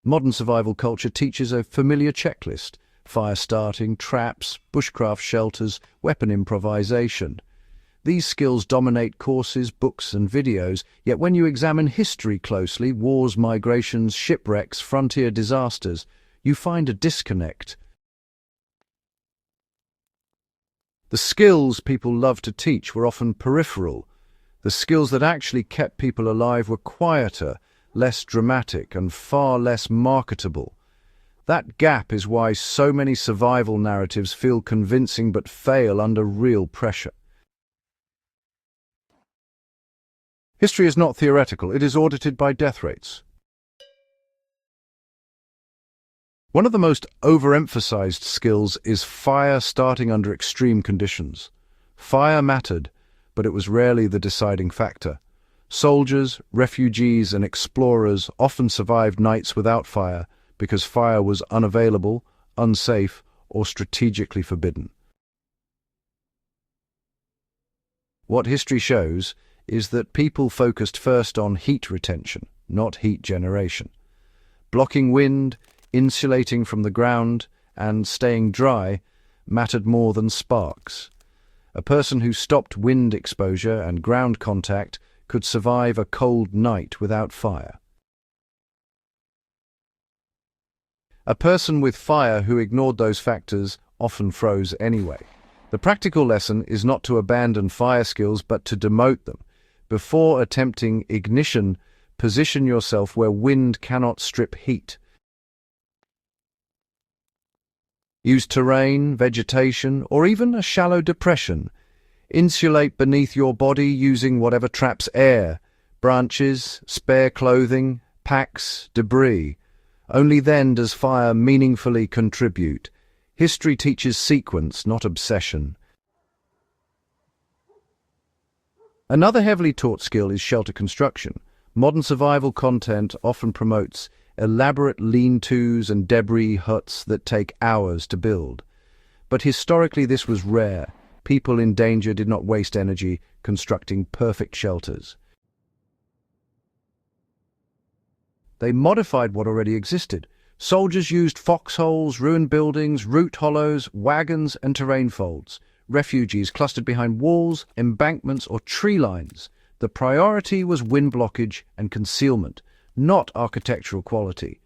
Modern survival culture teaches a familiar checklist: fire starting, traps, bushcraft shelters, weapon improvisation. These skills dominate courses, books, and videos, yet when you examine history closely, wars, migrations, shipwrecks, frontier disasters, you find a disconnect. The skills people loved to teach were often peripheral. The skills that actually kept people alive were quieter, less dramatic, and far less marketable. That gap is why so many survival narratives feel convincing but fail under real pressure. History is not theoretical, it is audited by death rates. One of the most overemphasized skills is fire starting under extreme conditions. Fire mattered, but it was rarely the deciding factor. Soldiers, refugees, and explorers often survived nights without fire because fire was unavailable, unsafe, or strategically forbidden. What history shows is that people focused first on heat retention, not heat generation. Blocking wind, insulating from the ground, and staying dry mattered more than sparks. A person who stopped wind exposure and ground contact could survive a cold night without fire. A person with fire who ignored those factors often froze anyway. The practical lesson is not to abandon fire skills but to demote them. Before attempting ignition, position yourself where wind cannot strip heat. Use terrain, vegetation, or even a shallow depression. Insulate beneath your body using whatever traps air: branches, spare clothing, packs, debris. Only then does fire meaningfully contribute. History teaches sequence, not obsession. Another heavily taught skill is shelter construction. Modern survival content often promotes elaborate lean-tos and debris huts that take hours to build. But historically this was rare. People in danger did not waste energy constructing perfect shelters. They modified what already existed. Soldiers used foxholes, ruined buildings, root hollows, wagons, and terrain folds. Refugees clustered behind walls, embankments, or tree lines. The priority was wind blockage and concealment, not architectural quality.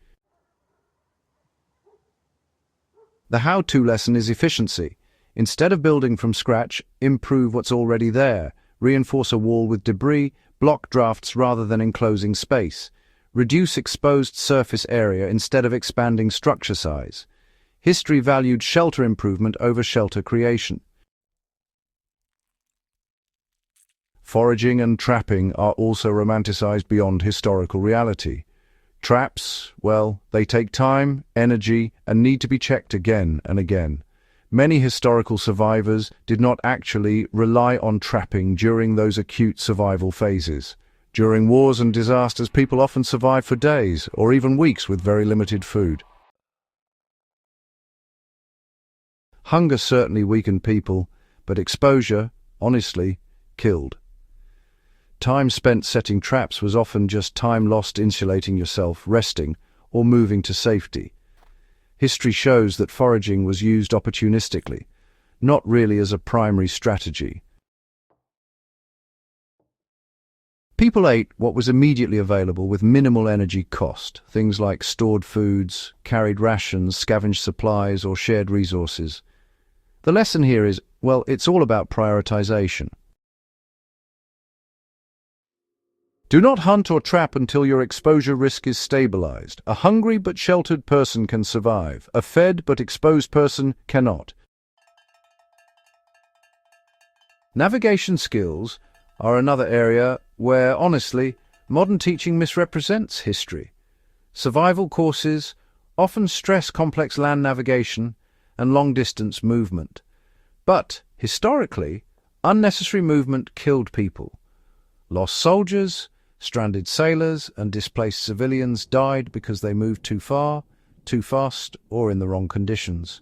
The how-to lesson is efficiency. Instead of building from scratch, improve what's already there. Reinforce a wall with debris, block drafts rather than enclosing space. Reduce exposed surface area instead of expanding structure size. History valued shelter improvement over shelter creation. Foraging and trapping are also romanticized beyond historical reality. Traps, well, they take time, energy, and need to be checked again and again. Many historical survivors did not actually rely on trapping during those acute survival phases. During wars and disasters, people often survived for days or even weeks with very limited food. Hunger certainly weakened people, but exposure, honestly, killed. Time spent setting traps was often just time lost insulating yourself, resting, or moving to safety. History shows that foraging was used opportunistically, not really as a primary strategy. People ate what was immediately available with minimal energy cost, things like stored foods, carried rations, scavenged supplies, or shared resources. The lesson here is, well, it's all about prioritization. Do not hunt or trap until your exposure risk is stabilized. A hungry but sheltered person can survive. A fed but exposed person cannot. Navigation skills are another area where, honestly, modern teaching misrepresents history. Survival courses often stress complex land navigation and long-distance movement. But, historically, unnecessary movement killed people. Lost soldiers, stranded sailors, and displaced civilians died because they moved too far, too fast, or in the wrong conditions.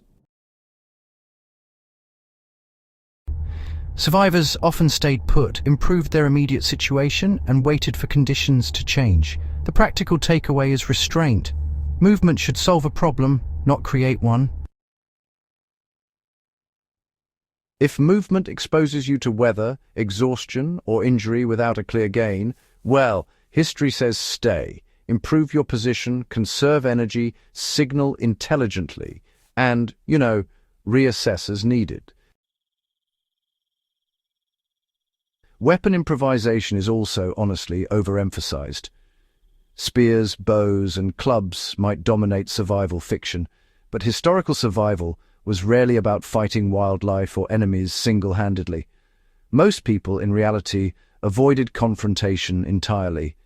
Survivors often stayed put, improved their immediate situation, and waited for conditions to change. The practical takeaway is restraint. Movement should solve a problem, not create one. If movement exposes you to weather, exhaustion, or injury without a clear gain, well, history says stay, improve your position, conserve energy, signal intelligently, and, reassess as needed. Weapon improvisation is also, honestly, overemphasized. Spears, bows, and clubs might dominate survival fiction, but historical survival was rarely about fighting wildlife or enemies single-handedly. Most people, in reality, avoided confrontation entirely.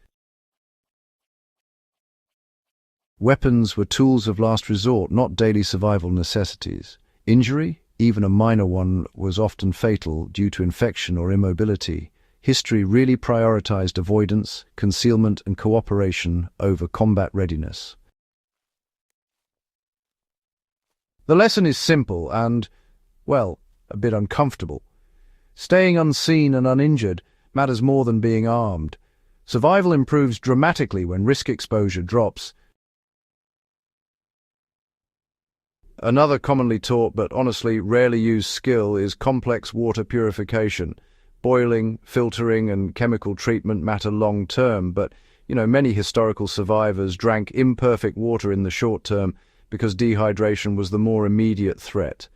Weapons were tools of last resort, not daily survival necessities. Injury, even a minor one, was often fatal due to infection or immobility. History really prioritized avoidance, concealment, and cooperation over combat readiness. The lesson is simple and, well, a bit uncomfortable. Staying unseen and uninjured matters more than being armed. Survival improves dramatically when risk exposure drops. Another commonly taught but honestly rarely used skill is complex water purification. Boiling, filtering, and chemical treatment matter long-term, but, many historical survivors drank imperfect water in the short term because dehydration was the more immediate threat.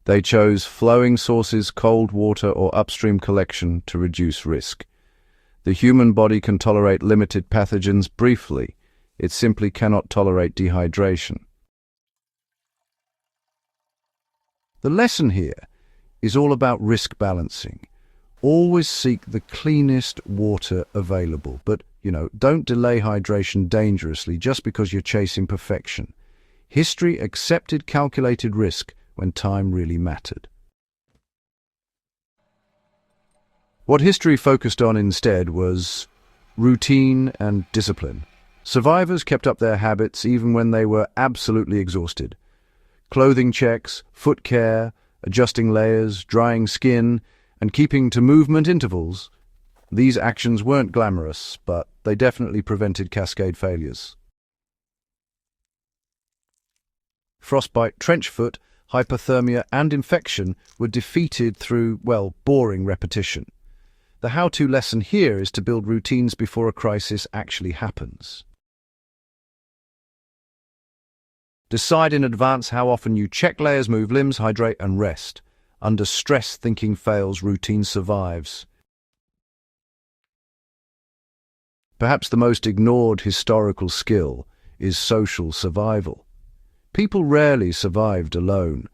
They chose flowing sources, cold water, or upstream collection to reduce risk. The human body can tolerate limited pathogens briefly. It simply cannot tolerate dehydration. The lesson here is all about risk balancing. Always seek the cleanest water available, but, don't delay hydration dangerously just because you're chasing perfection. History accepted calculated risk when time really mattered. What history focused on instead was routine and discipline. Survivors kept up their habits even when they were absolutely exhausted. Clothing checks, foot care, adjusting layers, drying skin, and keeping to movement intervals. These actions weren't glamorous, but they definitely prevented cascade failures. Frostbite, trench foot, hypothermia, and infection were defeated through, boring repetition. The how-to lesson here is to build routines before a crisis actually happens. Decide in advance how often you check layers, move limbs, hydrate, and rest. Under stress, thinking fails, routine survives. Perhaps the most ignored historical skill is social survival. People rarely survived alone.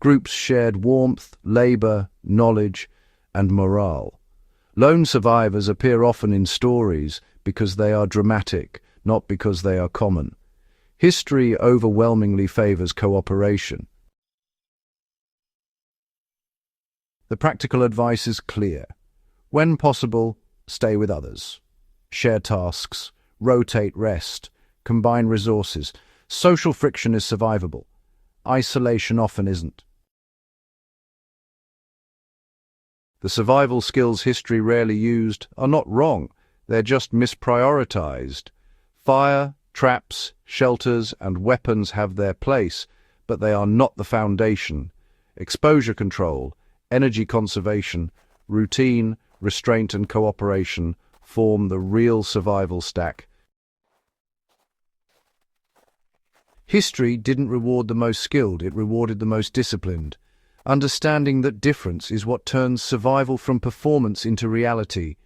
Groups shared warmth, labor, knowledge, and morale. Lone survivors appear often in stories because they are dramatic, not because they are common. History overwhelmingly favors cooperation. The practical advice is clear. When possible, stay with others. Share tasks, rotate rest, combine resources. Social friction is survivable. Isolation often isn't. The survival skills history rarely used are not wrong, they're just misprioritized. Fire, traps, shelters, and weapons have their place, but they are not the foundation. Exposure control, energy conservation, routine, restraint, and cooperation form the real survival stack. History didn't reward the most skilled, it rewarded the most disciplined. Understanding that difference is what turns survival from performance into reality.